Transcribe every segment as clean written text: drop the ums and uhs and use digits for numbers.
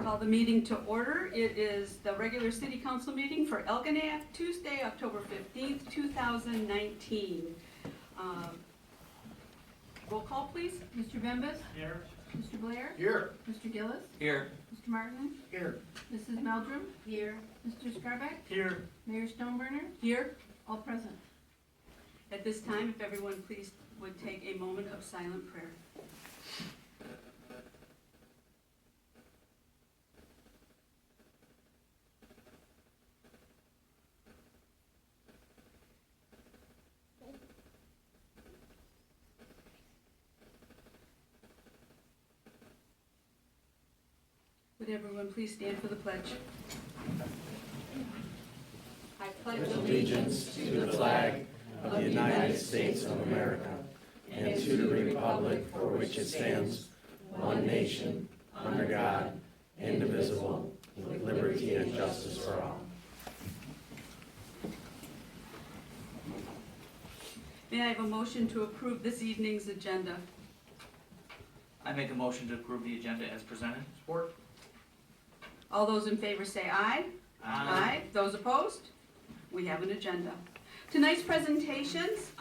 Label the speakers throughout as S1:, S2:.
S1: Call the meeting to order. It is the regular city council meeting for Elginak, Tuesday, October 15th, 2019. Roll call, please.
S2: Mr. Bembas?
S3: Here.
S2: Mr. Blair?
S3: Here.
S2: Mr. Gillis?
S3: Here.
S2: Mr. Martin?
S3: Here.
S2: Mrs. Meldrum? Here. Mr. Scarbeck?
S3: Here.
S2: Mayor Stoneburner?
S1: Here.
S2: All present.
S1: At this time, if everyone please would take a moment of silent prayer. Would everyone please stand for the pledge? I pledge
S4: Allegiance to the flag of the United States of America and to the republic for which it stands, one nation, under God, indivisible, with liberty and justice for all.
S1: May I have a motion to approve this evening's agenda?
S3: I make a motion to approve the agenda as presented. Support.
S1: All those in favor say aye. Aye. Those opposed? We have an agenda. Tonight's presentations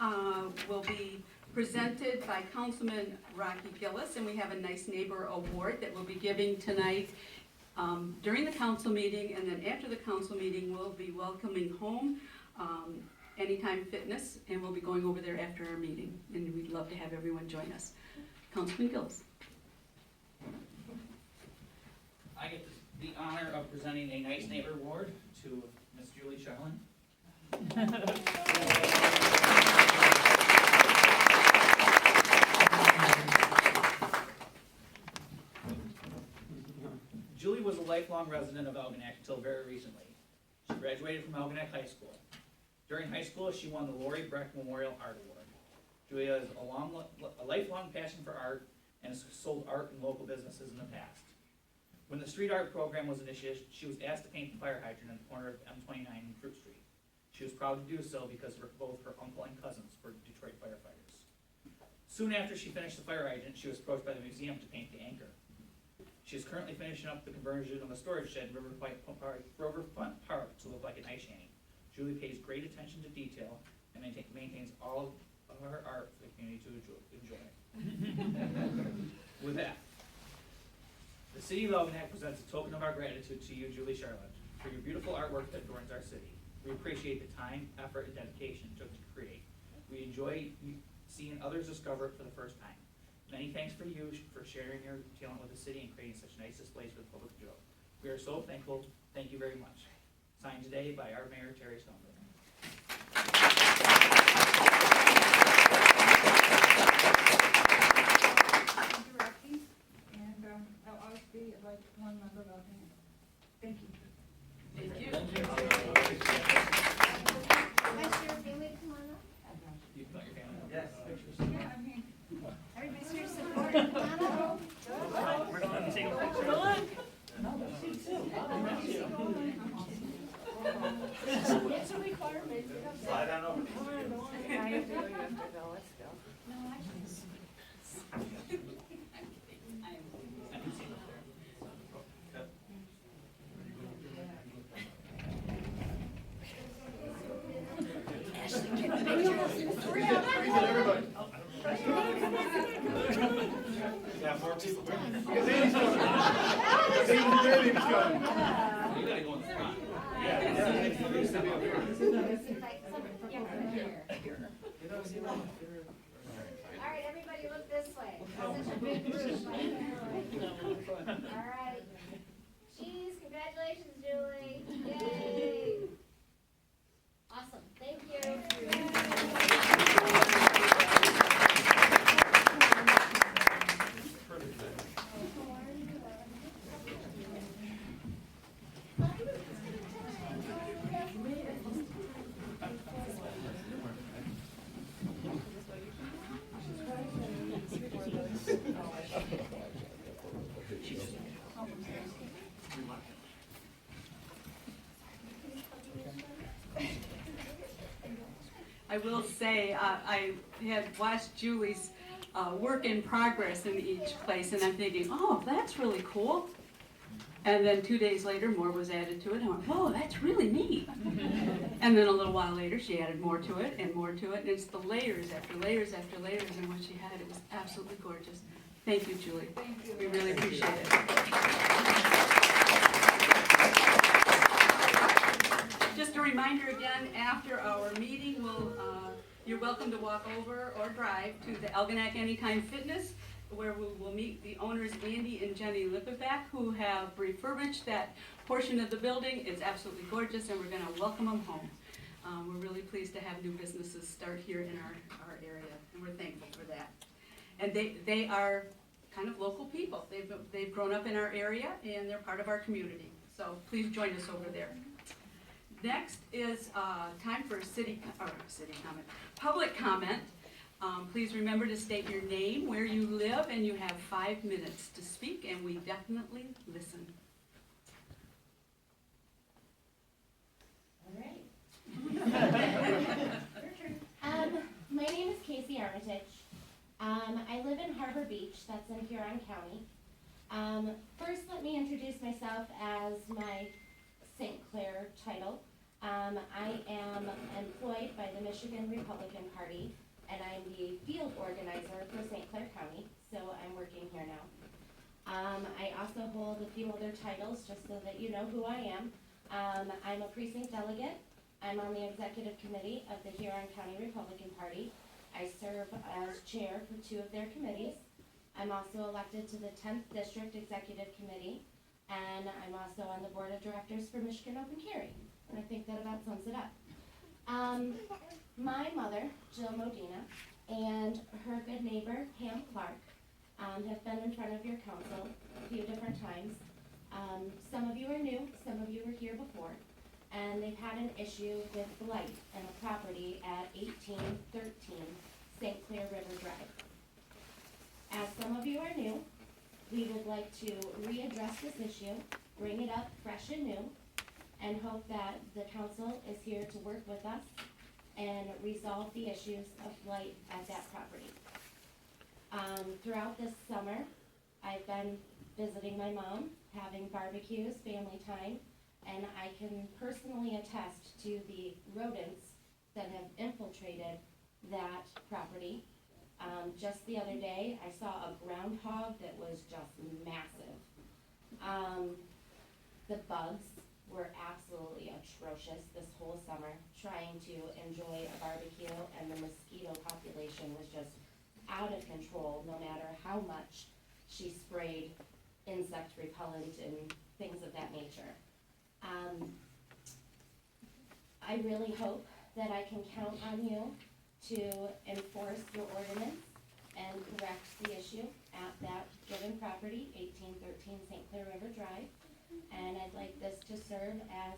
S1: will be presented by Councilman Rocky Gillis, and we have a Nice Neighbor Award that we'll be giving tonight during the council meeting, and then after the council meeting, we'll be welcoming home Anytime Fitness, and we'll be going over there after our meeting, and we'd love to have everyone join us. Councilman Gillis.
S5: I get the honor of presenting a Nice Neighbor Award to Miss Julie Charlin. Julie was a lifelong resident of Elginak until very recently. She graduated from Elginak High School. During high school, she won the Lori Breck Memorial Art Award. Julie has a lifelong passion for art and has sold art in local businesses in the past. When the street art program was initiated, she was asked to paint the fire hydrant in the corner of M29 and Fruit Street. She was proud to do so because both her uncle and cousins were Detroit firefighters. Soon after she finished the fire hydrant, she was approached by the museum to paint the anchor. She is currently finishing up the conversion of a storage shed in Riverfront Park to look like an ice shanty. Julie pays great attention to detail and maintains all of her art for the community to enjoy. With that, the City of Elginak presents a token of our gratitude to you, Julie Charlotte, for your beautiful artwork that adorns our city. We appreciate the time, effort, and dedication it took to create. We enjoy seeing others discover it for the first time. Many thanks for you for sharing your talent with the city and creating such nice displays for the public to enjoy. We are so thankful. Thank you very much. Signed today by our Mayor, Terry Stoneburner.
S6: I'll always be like one member of Elginak. Thank you.
S1: Thank you.
S7: Vice Chair Bailey, come on up.
S5: You got your family?
S3: Yes.
S5: Pictures.
S6: Yeah, I mean,
S7: Everybody's here to support. Come on up.
S5: We're going to take a picture.
S7: It's a requirement.
S3: Slide on over.
S7: No, I can't.
S5: I can see them there. Okay.
S3: Yeah, more people.
S5: You gotta go in the front.
S7: All right, everybody look this way. Such a big group. All right. Cheese, congratulations, Julie. Yay. Awesome, thank you.
S1: I will say, I had watched Julie's work in progress in each place, and I'm thinking, oh, that's really cool. And then 2 days later, more was added to it, and I went, whoa, that's really neat. And then a little while later, she added more to it, and it's the layers after layers after layers, and what she had, it was absolutely gorgeous. Thank you, Julie.
S6: Thank you.
S1: We really appreciate it. Just a reminder again, after our meeting, you're welcome to walk over or drive to the Algonac Anytime Fitness, where we will meet the owners Andy and Jenny Lippeback, who have refurbished that portion of the building. It's absolutely gorgeous, and we're going to welcome them home. We're really pleased to have new businesses start here in our area, and we're thankful for that. And they are kind of local people. They've grown up in our area, and they're part of our community. So please join us over there. Next is time for public comment. Please remember to state your name, where you live, and you have 5 minutes to speak, and we definitely listen.
S8: All right. My name is Casey Armitage. I live in Harbor Beach, that's in Huron County. First, let me introduce myself as my St. Clair title. I am employed by the Michigan Republican Party, and I'm the field organizer for St. Clair County, so I'm working here now. I also hold a few other titles, just so that you know who I am. I'm a precinct delegate. I'm on the executive committee of the Huron County Republican Party. I serve as chair for 2 of their committees. I'm also elected to the 10th District Executive Committee, and I'm also on the board of directors for Michigan Open Carry. And I think that about sums it up. My mother, Jill Modena, and her good neighbor, Pam Clark, have been in front of your council a few different times. Some of you are new, some of you were here before, and they've had an issue with blight in a property at 1813 St. Clair River Drive. As some of you are new, we would like to readdress this issue, bring it up fresh and new, and hope that the council is here to work with us and resolve the issues of blight at that property. Throughout this summer, I've been visiting my mom, having barbecues, family time, and I can personally attest to the rodents that have infiltrated that property. Just the other day, I saw a groundhog that was just massive. The bugs were absolutely atrocious this whole summer, trying to enjoy a barbecue, and the mosquito population was just out of control, no matter how much she sprayed insect repellent and things of that nature. I really hope that I can count on you to enforce your ordinance and correct the issue at that given property, 1813 St. Clair River Drive. And I'd like this to serve as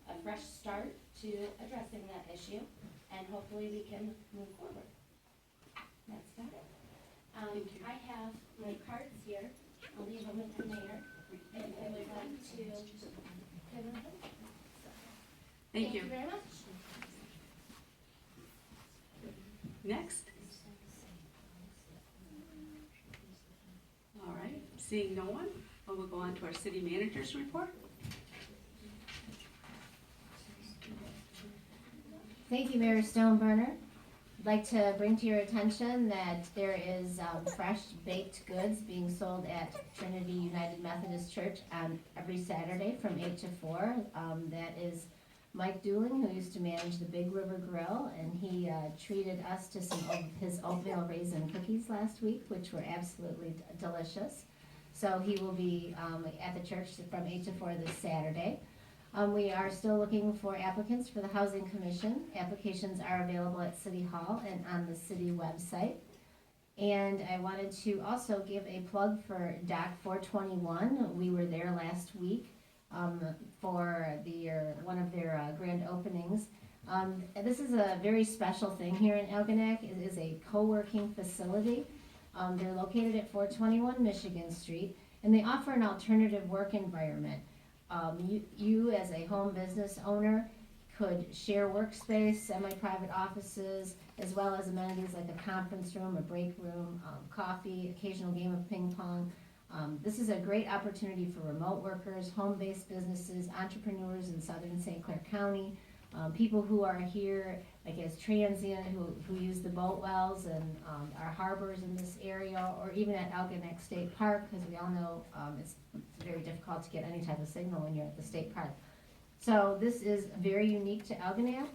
S8: a fresh start to addressing that issue, and hopefully we can move forward. That's about it. I have my cards here. I'll leave them with the mayor, if I would like to give them.
S1: Thank you.
S8: Very much.
S1: Next. All right, seeing no one, we'll go on to our city manager's report.
S9: Thank you, Mayor Stoneburner. I'd like to bring to your attention that there is fresh baked goods being sold at Trinity United Methodist Church on every Saturday from 8 to 4. That is Mike Dooling, who used to manage the Big River Grill, and he treated us to some of his oatmeal raisin cookies last week, which were absolutely delicious. So he will be at the church from 8 to 4 this Saturday. We are still looking for applicants for the Housing Commission. Applications are available at City Hall and on the city website. And I wanted to also give a plug for Dock 421. We were there last week for one of their grand openings. This is a very special thing here in Algonac. It is a co-working facility. They're located at 421 Michigan Street, and they offer an alternative work environment. You as a home business owner could share workspace, semi-private offices, as well as amenities like a conference room, a break room, coffee, occasional game of ping pong. This is a great opportunity for remote workers, home-based businesses, entrepreneurs in southern St. Clair County, people who are here like as transient, who use the boat wells and our harbors in this area, or even at Algonac State Park, because we all know it's very difficult to get any type of signal when you're at the state park. So this is very unique to Algonac.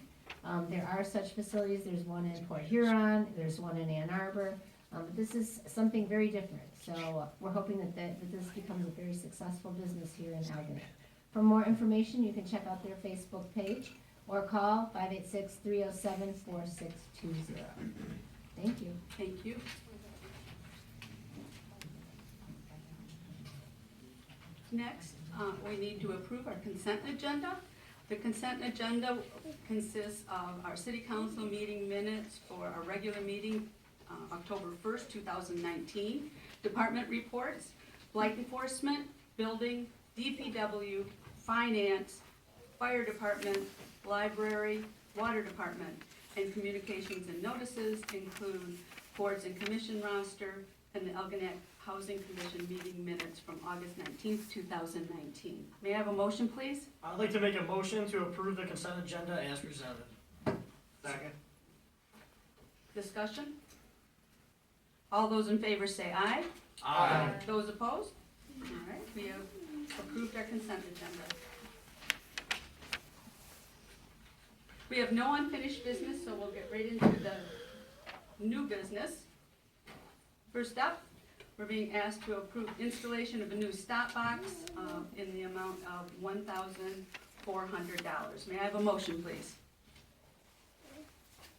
S9: There are such facilities. There's one in Port Huron, there's one in Ann Arbor. But this is something very different. So we're hoping that this becomes a very successful business here in Algonac. For more information, you can check out their Facebook page or call 586-307-4620. Thank you.
S1: Thank you. Next, we need to approve our consent agenda. The consent agenda consists of our city council meeting minutes for our regular meeting, October 1st, 2019, department reports, blight enforcement, building, DPW, finance, fire department, library, water department, and communications and notices include boards and commission roster and the Algonac Housing Commission meeting minutes from August 19th, 2019. May I have a motion, please?
S10: I'd like to make a motion to approve the consent agenda as presented.
S3: Second.
S1: Discussion? All those in favor say aye.
S3: Aye.
S1: Those opposed? All right, we have approved our consent agenda. We have no unfinished business, so we'll get right into the new business. First up, we're being asked to approve installation of a new stop box in the amount of $1,400. May I have a motion, please?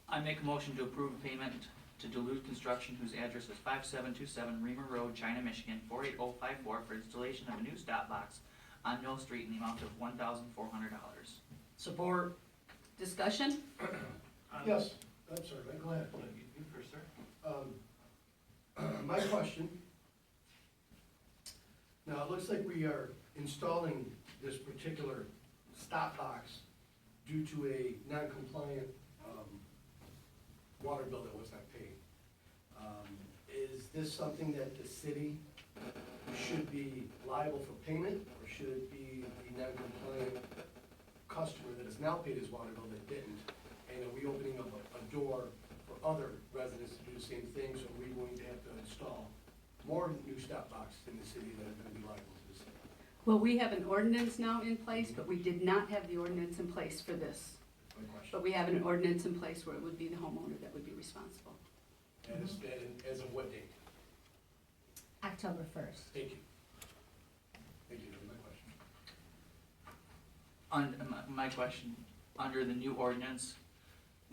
S3: I make a motion to approve a payment to Duluth Construction, whose address is 5727 Reamer Road, China, Michigan, 48054, for installation of a new stop box on Mill Street in the amount of $1,400.
S10: Support.
S1: Discussion?
S11: Yes, I'm sorry, Mike, go ahead.
S3: You first, sir.
S11: My question, now it looks like we are installing this particular stop box due to a non-compliant water bill that was not paid. Is this something that the city should be liable for payment, or should it be the non-compliant customer that has now paid his water bill that didn't? And are we opening up a door for other residents to do the same thing? So are we going to have to install more new stop boxes in the city that are going to be liable to the city?
S1: Well, we have an ordinance now in place, but we did not have the ordinance in place for this.
S11: That's my question.
S1: But we have an ordinance in place where it would be the homeowner that would be responsible.
S11: And as of what date?
S9: October 1st.
S11: Thank you. Thank you, that was my question.
S3: My question, under the new ordinance,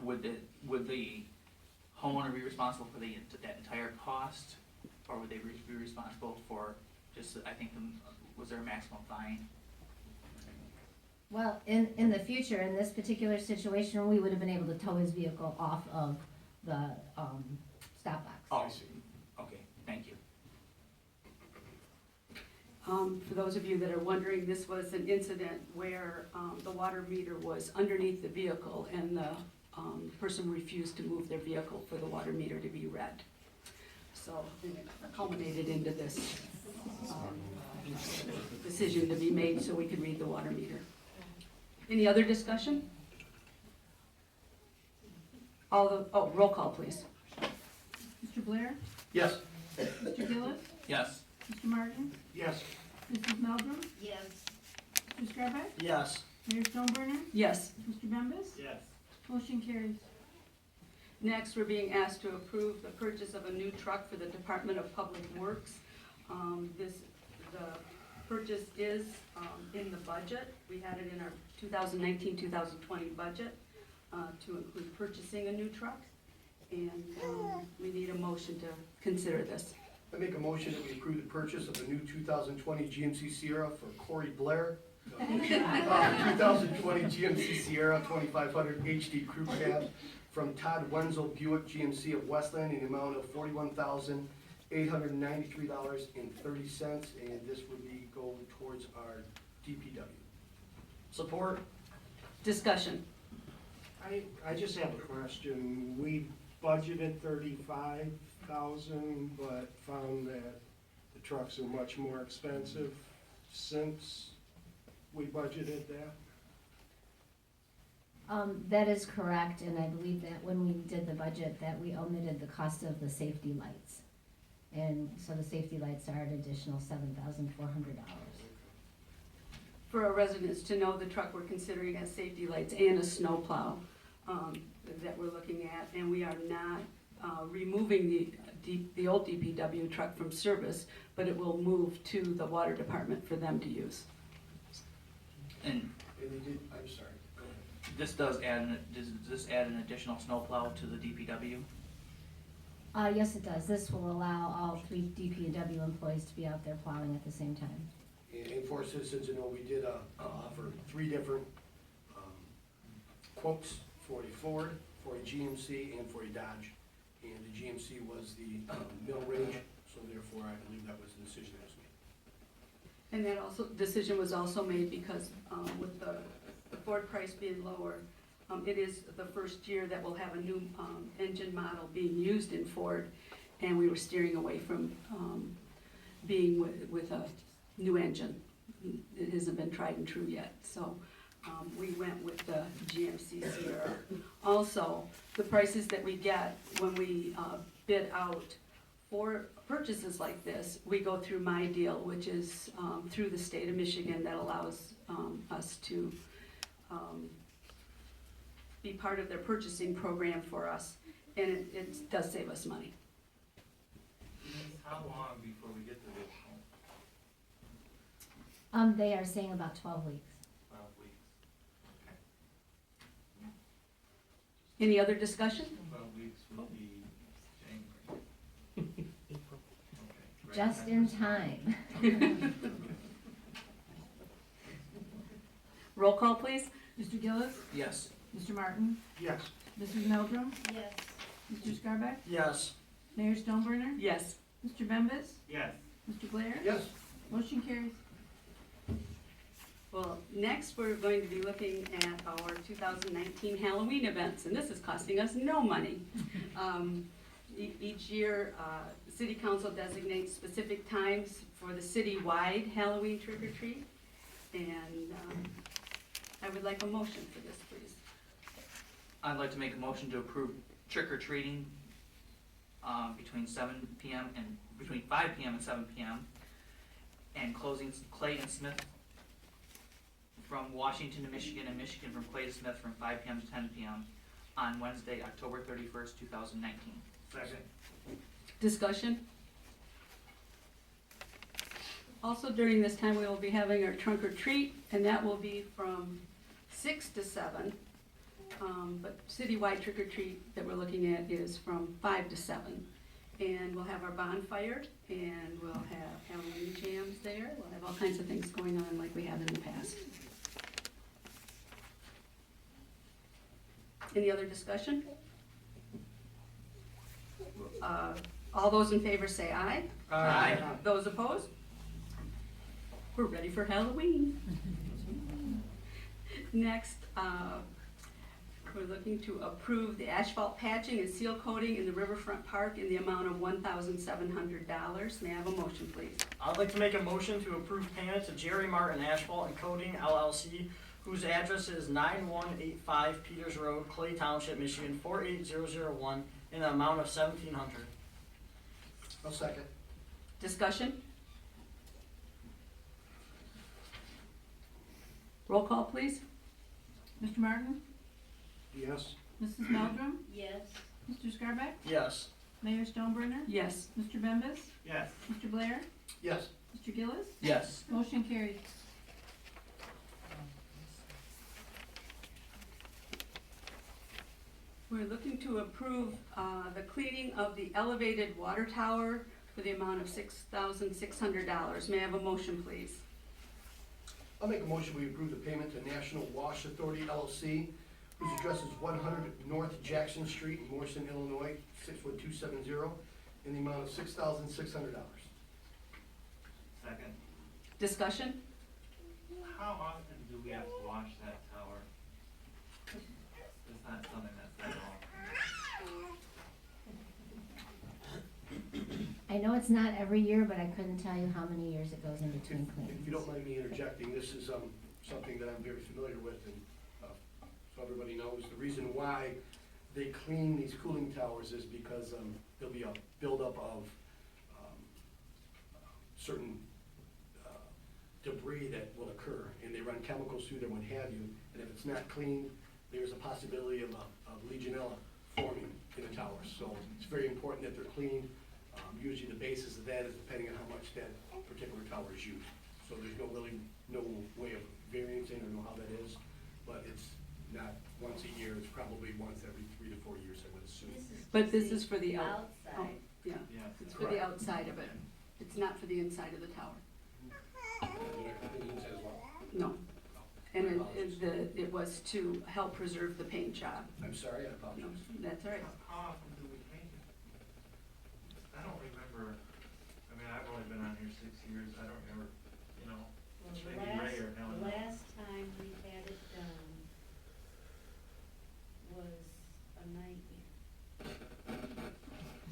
S3: would the homeowner be responsible for that entire cost? Or would they be responsible for just, I think, was there a maximum fine?
S9: Well, in the future, in this particular situation, we would have been able to tow his vehicle off of the stop box.
S3: Oh, okay, thank you.
S1: For those of you that are wondering, this was an incident where the water meter was underneath the vehicle and the person refused to move their vehicle for the water meter to be read. So it culminated into this decision to be made so we could read the water meter. Any other discussion? Roll call, please.
S2: Mr. Blair?
S10: Yes.
S2: Mr. Gillis?
S3: Yes.
S2: Mr. Martin?
S11: Yes.
S2: Mrs. Meldrum?
S7: Yes.
S2: Mr. Scarback?
S10: Yes.
S2: Mayor Stoneburner?
S1: Yes.
S2: Mr. Bembas?
S10: Yes.
S2: Motion carries.
S1: Next, we're being asked to approve the purchase of a new truck for the Department of Public Works. The purchase is in the budget. We had it in our 2019-2020 budget to include purchasing a new truck. And we need a motion to consider this.
S11: I make a motion that we approve the purchase of a new 2020 GMC Sierra for Corey Blair. 2020 GMC Sierra 2500 HD Crew Cab from Todd Wenzel Buick GMC of Westland in the amount of $41,893.30, and this would be go towards our DPW.
S10: Support.
S1: Discussion.
S12: I just have a question. We budgeted 35,000, but found that the trucks are much more expensive since we budgeted that.
S9: That is correct, and I believe that when we did the budget, that we omitted the cost of the safety lights. And so the safety lights are an additional $7,400.
S1: For our residents to know, the truck we're considering as safety lights and a snowplow that we're looking at, and we are not removing the old DPW truck from service, but it will move to the water department for them to use.
S3: And
S11: And they did, I'm sorry, go ahead.
S3: does this add an additional snowplow to the DPW?
S9: Yes, it does. This will allow all 3 DPW employees to be out there plowing at the same time.
S11: And for our citizens to know, we did offer 3 different quotes for a Ford, for a GMC, and for a Dodge. And the GMC was the middle range, so therefore I believe that was the decision that was made.
S1: And that also, decision was also made because with the Ford price being lower, it is the first year that we'll have a new engine model being used in Ford, and we were steering away from being with a new engine. It hasn't been tried and true yet, so we went with the GMC Sierra. Also, the prices that we get when we bid out for purchases like this, we go through My Deal, which is through the state of Michigan, that allows us to be part of their purchasing program for us, and it does save us money.
S13: How long before we get the vehicle?
S9: They are saying about 12 weeks.
S13: 12 weeks.
S1: Any other discussion?
S13: 12 weeks would be January. Okay.
S9: Just in time.
S1: Roll call, please.
S2: Mr. Gillis,
S3: Yes.
S2: Mr. Martin,
S12: Yes.
S2: Mrs. Meldrum,
S8: Yes.
S2: Mr. Scarback,
S10: Yes.
S2: Mayor Stoneburner,
S1: Yes.
S2: Mr. Bembas,
S13: Yes.
S2: Mr. Blair.
S11: Yes,
S2: Motion carries.
S1: Well, next, we're going to be looking at our 2019 Halloween events, and this is costing us no money. Each year, City Council designates specific times for the city-wide Halloween trick-or-treat, and I would like a motion for this, please.
S3: I'd like to make a motion to approve trick-or-treating between 7 p.m. and, between 5 p.m. and 7 p.m. and closing Clay and Smith from Washington to Michigan and Michigan from Clay to Smith from 5 p.m. to 10 p.m. on Wednesday, October 31st, 2019.
S13: Second.
S1: Discussion? Also during this time, we will be having our trunk or treat, and that will be from 6 to 7. But citywide trick or treat that we're looking at is from 5 to 7. And we'll have our bonfire, and we'll have Halloween jams there. We'll have all kinds of things going on like we have in the past. Any other discussion? All those in favor say aye.
S3: Aye.
S1: Those opposed? We're ready for Halloween. Next, we're looking to approve the asphalt patching and seal coating in the Riverfront Park in the amount of $1,700. May I have a motion, please?
S10: I'd like to make a motion to approve payment to Jerry Martin Asphalt and Coating LLC, whose address is 9185 Peters Road, Clay Township, Michigan 48001, in the amount of $1,700.
S11: I'll second.
S1: Discussion? Roll call, please.
S2: Mr. Martin,
S12: Yes.
S2: Mrs. Meldrum,
S8: Yes.
S2: Mr. Scarback,
S10: Yes.
S2: Mayor Stoneburner,
S1: Yes.
S2: Mr. Bembas,
S13: Yes.
S2: Mr. Blair,
S11: Yes,
S2: Mr. Gillis.
S3: Yes.
S2: Motion carries.
S1: We're looking to approve the cleaning of the elevated water tower for the amount of $6,600. May I have a motion, please?
S11: I'll make a motion, we approve the payment to National Wash Authority LLC, whose address is 100 North Jackson Street in Morrison, Illinois, 61270, in the amount of $6,600.
S13: Second.
S1: Discussion?
S13: How often do we have to wash that tower? Is that
S9: I know it's not every year, but I couldn't tell you how many years it goes in between cleanings.
S11: If you don't mind me interjecting, this is something that I'm very familiar with, and so everybody knows, the reason why they clean these cooling towers is because there'll be a buildup of certain debris that will occur, and they run chemicals through them, what have you, and if it's not cleaned, there's a possibility of Legionella forming in the towers. So it's very important that they're cleaned. Usually the basis of that is depending on how much that particular tower is used. So there's no way of varying or know how that is, but it's not once a year, it's probably once every 3 to 4 years, I would assume.
S1: But this is for the
S6: outside.
S1: Yeah,
S13: Yes.
S1: it's for the outside of it. It's not for the inside of the tower. No. And it was to help preserve the paint job.
S11: I'm sorry, I
S1: No,
S11: apologize.
S1: that's all right.
S13: How often do we paint it? I don't remember, I mean, I've only been on here 6 years, I don't remember, you know,
S6: Well,
S13: maybe Ray or Helen.
S6: the last time we had it done was a nightmare.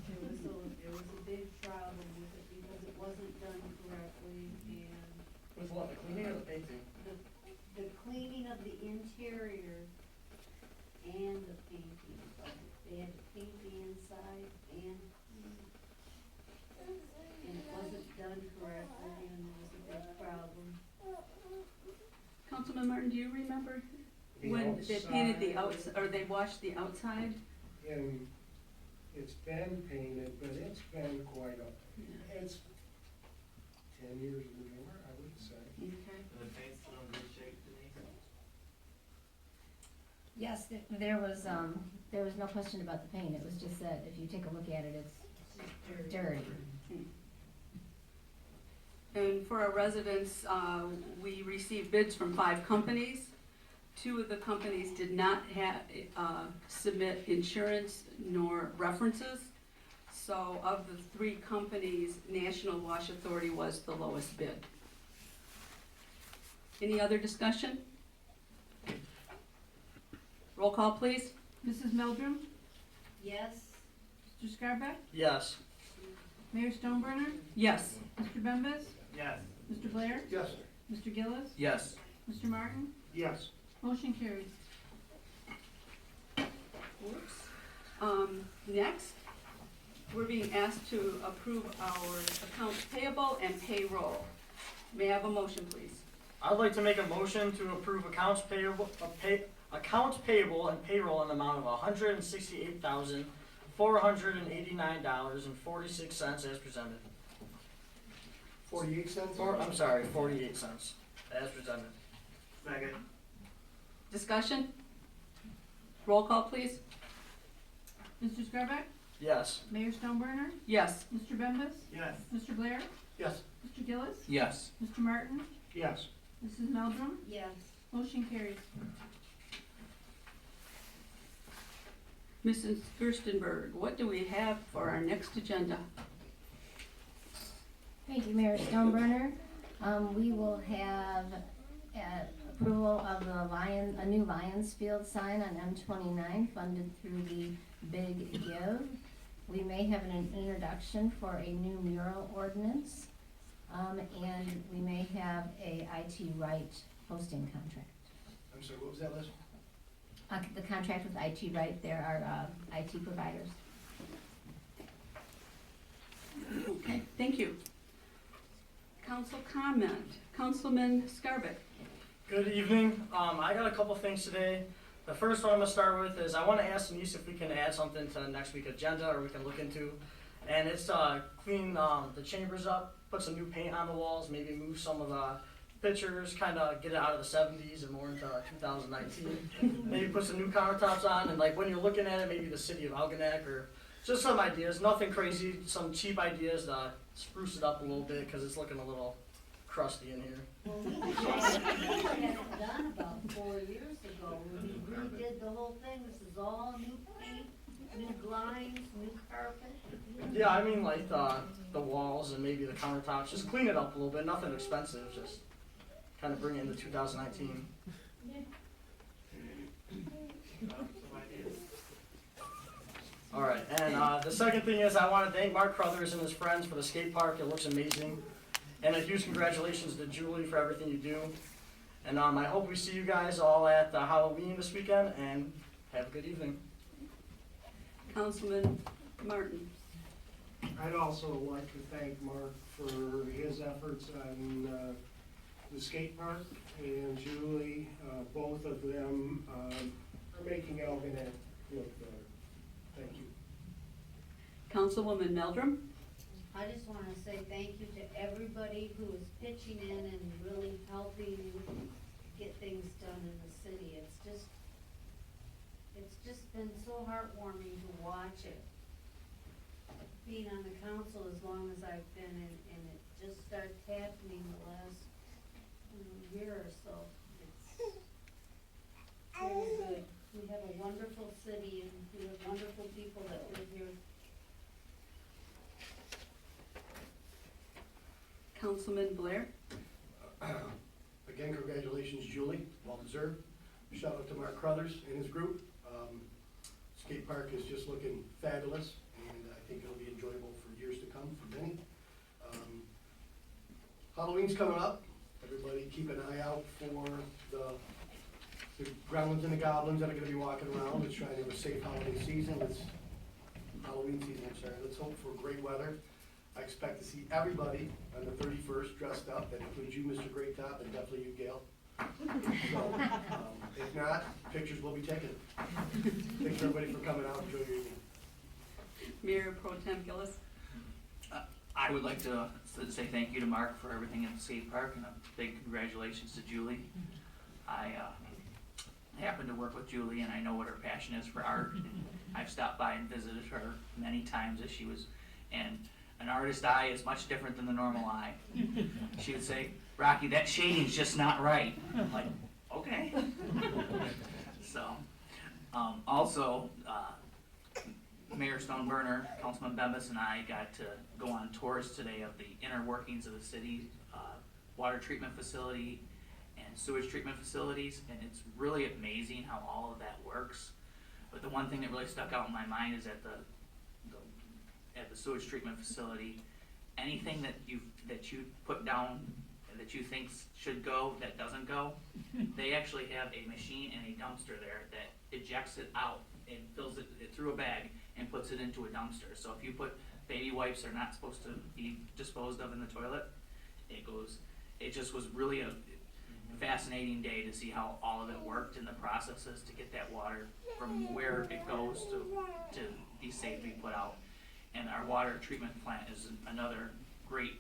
S6: There was a big problem with it because it wasn't done correctly, and
S10: With what, the cleaning or the painting?
S6: the cleaning of the interior and the painting of it. They had to paint the inside and it wasn't done correctly, and there was a big problem.
S1: Councilman Martin, do you remember
S12: The
S1: when they painted the
S12: outside.
S1: or they washed the outside?
S12: And it's been painted, but it's been it's 10 years or more, I would say.
S1: Okay.
S13: And the paint's still in good shape, Denise?
S9: Yes, there was no question about the paint. It was just that if you take a look at it, it's dirty.
S1: And for our residents, we received bids from 5 companies. 2 of the companies did not submit insurance nor references. So of the 3 companies, National Wash Authority was the lowest bid. Any other discussion? Roll call, please.
S2: Mrs. Meldrum,
S6: Yes,
S2: Mr. Scarbeck,
S10: Yes.
S2: Mayor Stoneburner,
S1: Yes.
S2: Mr. Bembas,
S13: Yes.
S2: Mr. Blair,
S11: Yes.
S2: Mr. Gillis,
S3: Yes.
S2: Mr. Martin,
S12: Yes.
S2: motion carries.
S1: Next, we're being asked to approve our accounts payable and payroll. May I have a motion, please?
S10: I'd like to make a motion to approve accounts payable and payroll in the amount of $168,489.46 as presented.
S11: 48 cents?
S10: 48 cents as presented.
S13: Second.
S1: Discussion? Roll call, please.
S2: Mr. Scarbeck,
S10: Yes.
S2: Mayor Stoneburner,
S1: Yes.
S2: Mr. Bembas,
S13: Yes.
S2: Mr. Blair,
S11: Yes.
S2: Mr. Gillis,
S3: Yes.
S2: Mr. Martin,
S12: Yes.
S2: Mrs. Meldrum,
S6: yes.
S2: motion carries.
S1: Mrs. Gerstenberg, what do we have for our next agenda?
S9: Thank you, Mayor Stoneburner. We will have approval of a new Lions Field sign on M29 funded through the Big Give. We may have an introduction for a new mural ordinance, and we may have a IT Right hosting contract.
S11: I'm sorry, what was that last?
S9: The contract with IT Right, they're our IT providers.
S1: Okay, thank you. Council comment. Councilman Scarbeck.
S10: Good evening. I got a couple things today. The first one I'm gonna start with is I wanna ask Denise if we can add something to next week's agenda or we can look into. And it's clean the chambers up, put some new paint on the walls, maybe move some of the pictures, kinda get it out of the 70s and more into 2019. Maybe put some new countertops on and like when you're looking at it, maybe the city of Algonac or just some ideas, nothing crazy, some cheap ideas to spruce it up a little bit because it's looking a little crusty in here.
S6: Well, we had it done about 4 years ago, we redid the whole thing, this is all new paint, new blinds, new carpet.
S10: Yeah, I mean like the walls and maybe the countertops, just clean it up a little bit, nothing expensive, just kind of bring it into 2019.
S13: Some ideas.
S10: All right, and the second thing is I want to thank Mark Crothers and his friends for the skate park. It looks amazing. And a huge congratulations to Julie for everything you do. And I hope we see you guys all at the Halloween this weekend, and have a good evening.
S1: Councilman Martin.
S12: I'd also like to thank Mark for his efforts on the skate park, and Julie, both of them are making Algonac look better. Thank you.
S1: Councilwoman Meldrum.
S6: I just wanna say thank you to everybody who is pitching in and really helping get things done in the city. It's just been so heartwarming to watch it. Being on the council as long as I've been and it just started happening the last year or so. It's very good. We have a wonderful city and we have wonderful people that live here.
S1: Councilman Blair.
S11: Again, congratulations, Julie, well deserved. Shout out to Mark Crothers and his group. Skate park is just looking fabulous, and I think it'll be enjoyable for years to come for many. Halloween's coming up. Everybody keep an eye out for the gremlins and the goblins that are gonna be walking around. Let's try to have a safe holiday season. Halloween season, I'm sorry. Let's hope for great weather. I expect to see everybody on the 31st dressed up. That includes you, Mr. Great Top, and definitely you, Gail. So, if not, pictures will be taken. Thanks everybody for coming out. Enjoy your evening.
S1: Mayor Pro Tem Gillis.
S3: I would like to say thank you to Mark for everything at the skate park, and a big congratulations to Julie. I happen to work with Julie, and I know what her passion is for art. I've stopped by and visited her many times as she was, and an artist's eye is much different than the normal eye. She would say, "Rocky, that shading's just not right." I'm like, okay. So, also, Mayor Stoneburner, Councilman Bemis, and I got to go on tours today of the inner workings of the city, water treatment facility and sewage treatment facilities, and it's really amazing how all of that works. But the one thing that really stuck out in my mind is at the sewage treatment facility, anything that you put down that you think should go that doesn't go, they actually have a machine and a dumpster there that ejects it out and fills it through a bag and puts it into a dumpster. So if you put baby wipes that are not supposed to be disposed of in the toilet, it goes. It just was really a fascinating day to see how all of it worked in the processes to get that water from where it goes to be safely put out. And our water treatment plant is another great,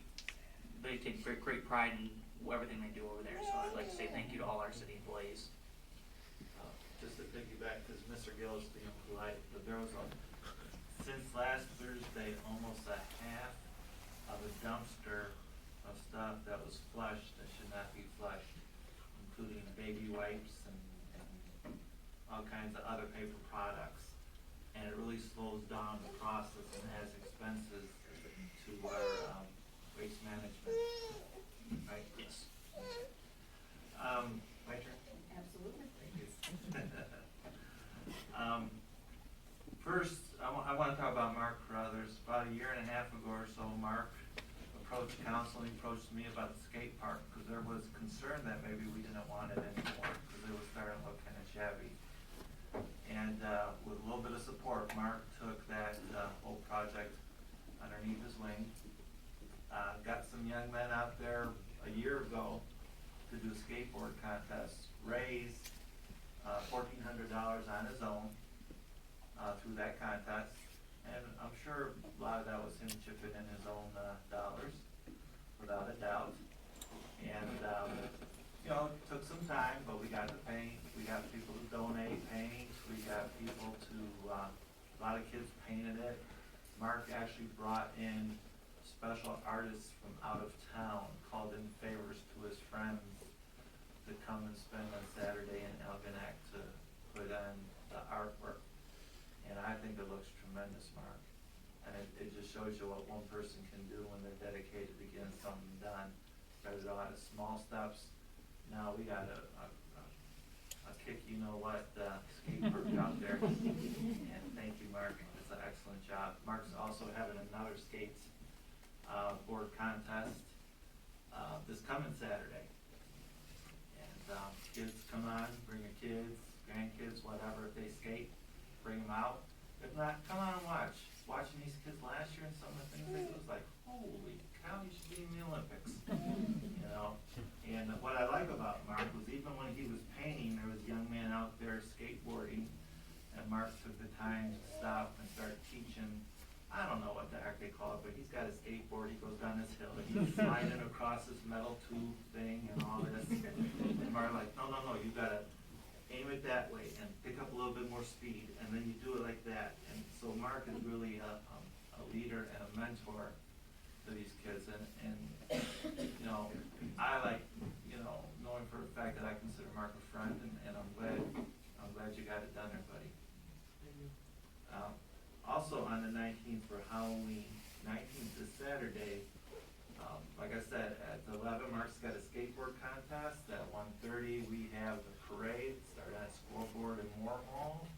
S3: they take great pride in everything they do over there. So I'd like to say thank you to all our city employees.
S13: Just to piggyback, because Mr. Gill is being polite, but there was since last Thursday, almost a half of a dumpster of stuff that was flushed that should not be flushed, including baby wipes and all kinds of other paper products. And it really slows down the process and has expenses to our waste management. Right?
S3: Yes.
S13: My turn?
S6: Absolutely.
S13: Thank you. First, I want to talk about Mark Crothers. About a year and a half ago or so, Mark approached council, he approached me about the skate park because there was concern that maybe we didn't want it anymore because it was starting to look kind of shabby. And with a little bit of support, Mark took that whole project underneath his wing. Got some young men out there a year ago to do a skateboard contest, raised $1,400 on his own through that contest. And I'm sure a lot of that was him chipping in his own dollars, without a doubt. And you know, it took some time, but we got the paint. We got people to donate paint. We got people to, a lot of kids painted it. Mark actually brought in special artists from out of town, called in favors to his friends to come and spend on Saturday in Algonac to put on the artwork. And I think it looks tremendous, Mark. And it just shows you what one person can do when they're dedicated to getting something done. Started out as small steps. Now we got a kick, you know what, skate park out there. And thank you, Mark. It's an excellent job. Mark's also having another skates, board contest, this coming Saturday. And, kids come on, bring your kids, grandkids, whatever, if they skate, bring them out. If not, come on and watch. Watching these kids last year and some of the things they do, it was like, holy cow, you should be in the Olympics, you know? And what I like about Mark was even when he was painting, there was a young man out there skateboarding, and Mark took the time to stop and start teaching. I don't know what the heck they call it, but he's got a skateboard, he goes down this hill, and he's sliding across this metal tube thing and all this. And Mark's like, no, you gotta aim it that way and pick up a little bit more speed, and then you do it like that. And so Mark is really a leader and a mentor to these kids, and you know, I like, you know, knowing for a fact that I consider Mark a friend, and I'm glad you got it done there, buddy. Also on the 19th for Halloween, 19th is Saturday. Like I said, at 11, Mark's got a skateboard contest. At 1:30, we have the parade, start at Scoreboard and Moore Mall.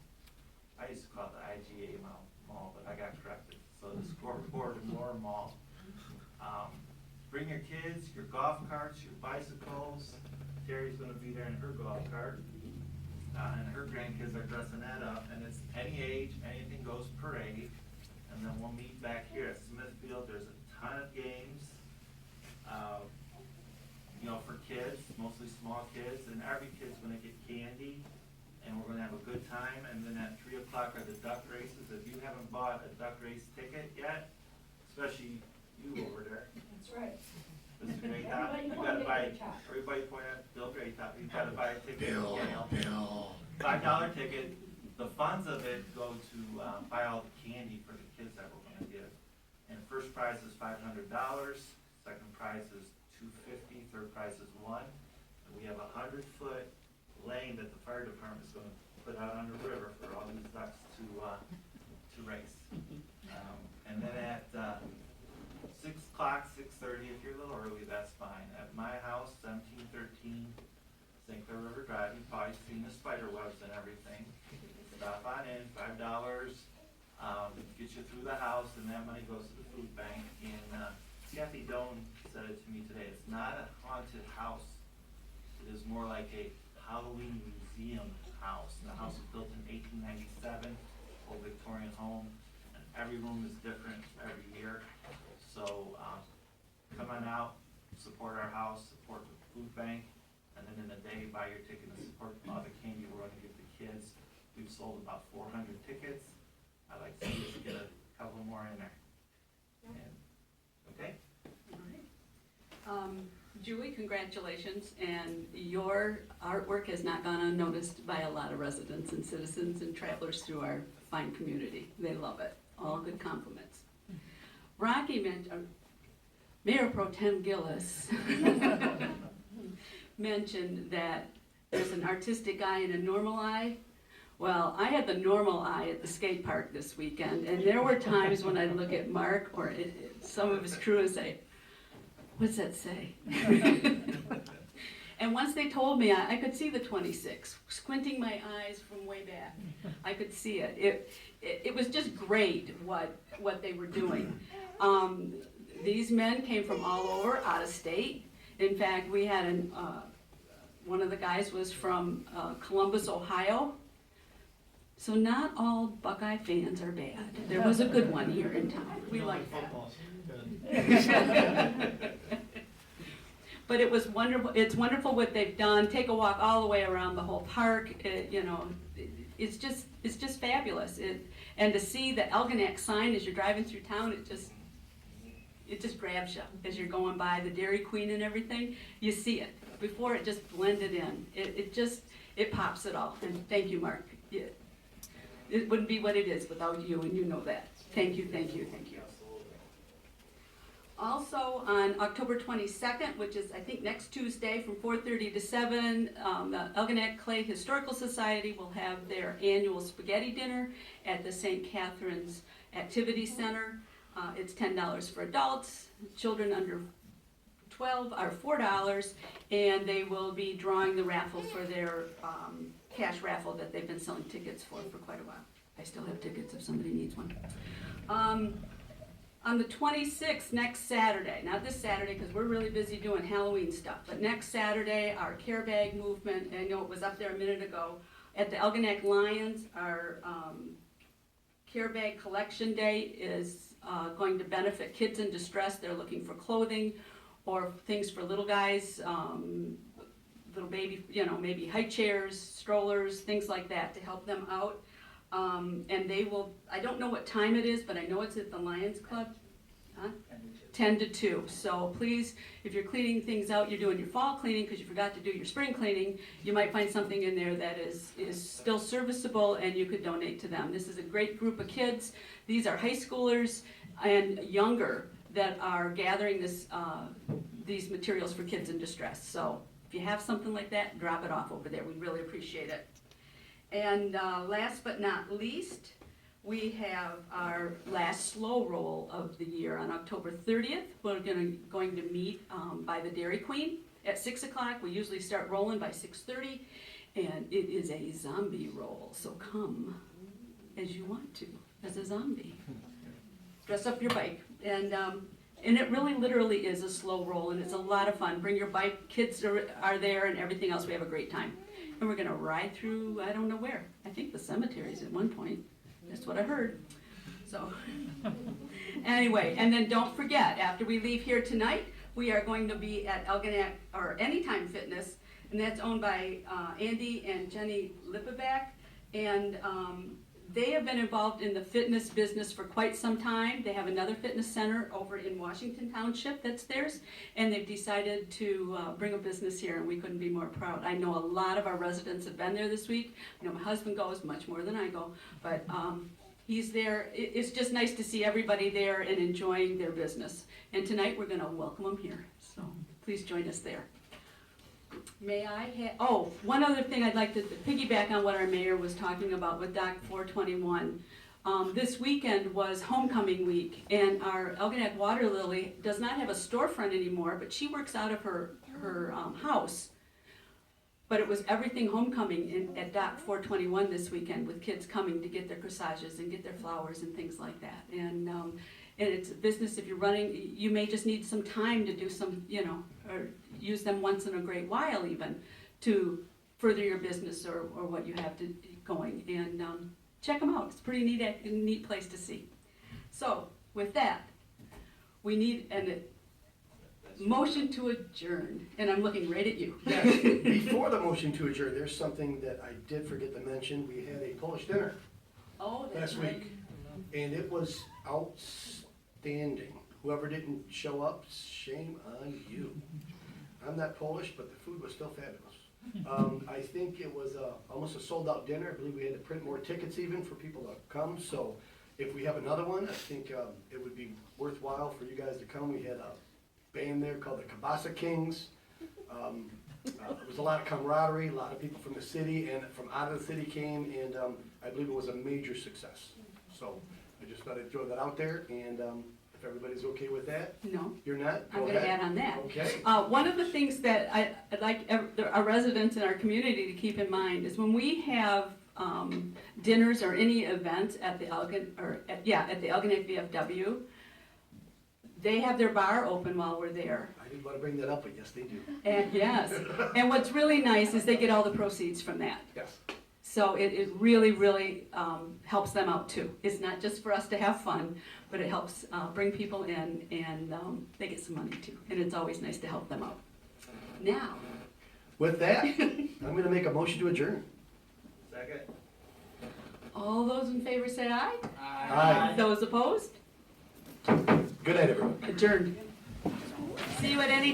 S13: I used to call it the IGA Mall, but I got corrected. So the Scoreboard and Moore Mall. Bring your kids, your golf carts, your bicycles. Terry's gonna be there in her golf cart. And her grandkids are dressing that up, and it's any age, anything goes parade. And then we'll meet back here at Smithfield. There's a ton of games. You know, for kids, mostly small kids, and every kid's gonna get candy, and we're gonna have a good time. And then at 3 o'clock are the duck races. If you haven't bought a duck race ticket yet, especially you over there,
S6: That's right.
S13: Mr. Graytop, you gotta buy, everybody point at Bill Graytop, you gotta buy a ticket.
S4: Bill.
S13: $5 ticket. The funds of it go to buy all the candy for the kids that we're gonna give. And first prize is $500, second prize is $250, third prize is $1. And we have a 100-foot lane that the fire department is gonna put out on the river for all these ducks to race. And then at 6 o'clock, 6:30, if you're a little early, that's fine. At my house, 1713 St. Clair River Drive, you've probably seen the spider webs and everything. Stop on in, $5, get you through the house, and that money goes to the food bank. And Kathy Doan said it to me today, it's not a haunted house. It is more like a Halloween museum house. The house was built in 1897, old Victorian home, and every room is different every year. So come on out, support our house, support the food bank, and then in the day, buy your ticket and support all the candy we're going to give the kids. We've sold about 400 tickets. I'd like to see us get a couple more in there. And, okay?
S1: All right. Julie, congratulations, and your artwork has not gone unnoticed by a lot of residents and citizens and travelers through our fine community. They love it. All good compliments. Rocky Mayor Pro Tem Gillis mentioned that there's an artistic eye and a normal eye. Well, I had the normal eye at the skate park this weekend, and there were times when I'd look at Mark or some of his crew and say, what's that say? And once they told me, I could see the 26, squinting my eyes from way back. I could see it. It was just great what they were doing. These men came from all over, out of state. In fact, we had one of the guys was from Columbus, Ohio. So not all Buckeye fans are bad. There was a good one here in town. We like that. But it was wonderful. It's wonderful what they've done. Take a walk all the way around the whole park. It's just fabulous. And to see the Elginak sign as you're driving through town, it just grabs you as you're going by the Dairy Queen and everything. You see it. Before it just blended in. It pops it all. And thank you, Mark. It wouldn't be what it is without you, and you know that. Thank you, thank you, thank you. Also, on October 22nd, which is, I think, next Tuesday from 4:30 to 7, the Elginak Clay Historical Society will have their annual spaghetti dinner at the St. Catherine's Activity Center. It's $10 for adults. Children under 12 are $4, and they will be drawing the raffle for their cash raffle that they've been selling tickets for quite a while. I still have tickets if somebody needs one. On the 26th, next Saturday, not this Saturday because we're really busy doing Halloween stuff, but next Saturday, our care bag movement, I know it was up there a minute ago, at the Algonac Lions, our care bag collection day is going to benefit kids in distress. They're looking for clothing or things for little guys, little baby, maybe high chairs, strollers, things like that to help them out. And they will, I don't know what time it is, but I know it's at the Lions Club. 10 to 2. So please, if you're cleaning things out, you're doing your fall cleaning because you forgot to do your spring cleaning, you might find something in there that is still serviceable and you could donate to them. This is a great group of kids. These are high schoolers and younger that are gathering these materials for kids in distress. So if you have something like that, drop it off over there. We really appreciate it. And last but not least, we have our last slow roll of the year on October 30th. We're going to meet by the Dairy Queen at 6 o'clock. We usually start rolling by 6:30, and it is a zombie roll. So come as you want to, as a zombie. Dress up your bike, and it really literally is a slow roll, and it's a lot of fun. Bring your bike, kids are there, and everything else. We have a great time. And we're gonna ride through, I don't know where. I think the cemeteries at one point. That's what I heard. So, anyway, and then don't forget, after we leave here tonight, we are going to be at Algonac, or Anytime Fitness, and that's owned by Andy and Jenny Lippeback. And they have been involved in the fitness business for quite some time. They have another fitness center over in Washington Township that's theirs, and they've decided to bring a business here, and we couldn't be more proud. I know a lot of our residents have been there this week. I know my husband goes much more than I go, but he's there. It's just nice to see everybody there and enjoying their business. And tonight we're gonna welcome them here, so please join us there. May I one other thing I'd like to piggyback on what our mayor was talking about with Doc 421. This weekend was homecoming week, and our Algonac Water Lily does not have a storefront anymore, but she works out of her house. But it was everything homecoming at Doc 421 this weekend, with kids coming to get their corsages and get their flowers and things like that. And it's a business. If you're running, you may just need some time to do some, or use them once in a great while even to further your business or what you have going. And check them out. It's a pretty neat place to see. So with that, we need a motion to adjourn. And I'm looking right at you.
S11: Yes, before the motion to adjourn, there's something that I did forget to mention. We had a Polish dinner
S1: That's
S11: last
S1: right.
S11: week, and it was outstanding. Whoever didn't show up, shame on you. I'm not Polish, but the food was still fabulous. I think it was almost a sold-out dinner. I believe we had to print more tickets even for people to come. So if we have another one, I think it would be worthwhile for you guys to come. We had a band there called the Kielbasa Kings. There was a lot of camaraderie. A lot of people from the city and from out of the city came, and I believe it was a major success. So I just thought I'd throw that out there, and if everybody's okay with that.
S1: No.
S11: You're not?
S1: I'm
S11: Go
S1: going to
S11: ahead.
S1: add on that.
S11: Okay.
S1: One of the things that I'd like our residents in our community to keep in mind is when we have dinners or any events at the at the Algonac VFW, they have their bar open while we're there.
S11: I didn't want to bring that up, but yes, they do.
S1: And yes, and what's really nice is they get all the proceeds from that.
S11: Yes.
S1: So it really, really helps them out too. It's not just for us to have fun, but it helps bring people in, and they get some money too. And it's always nice to help them out. Now.
S11: With that, I'm going to make a motion to adjourn.
S13: Second.
S1: All those in favor say aye.
S11: Aye.
S1: Those opposed?
S11: Good night, everyone.
S1: Adjourned. See you at any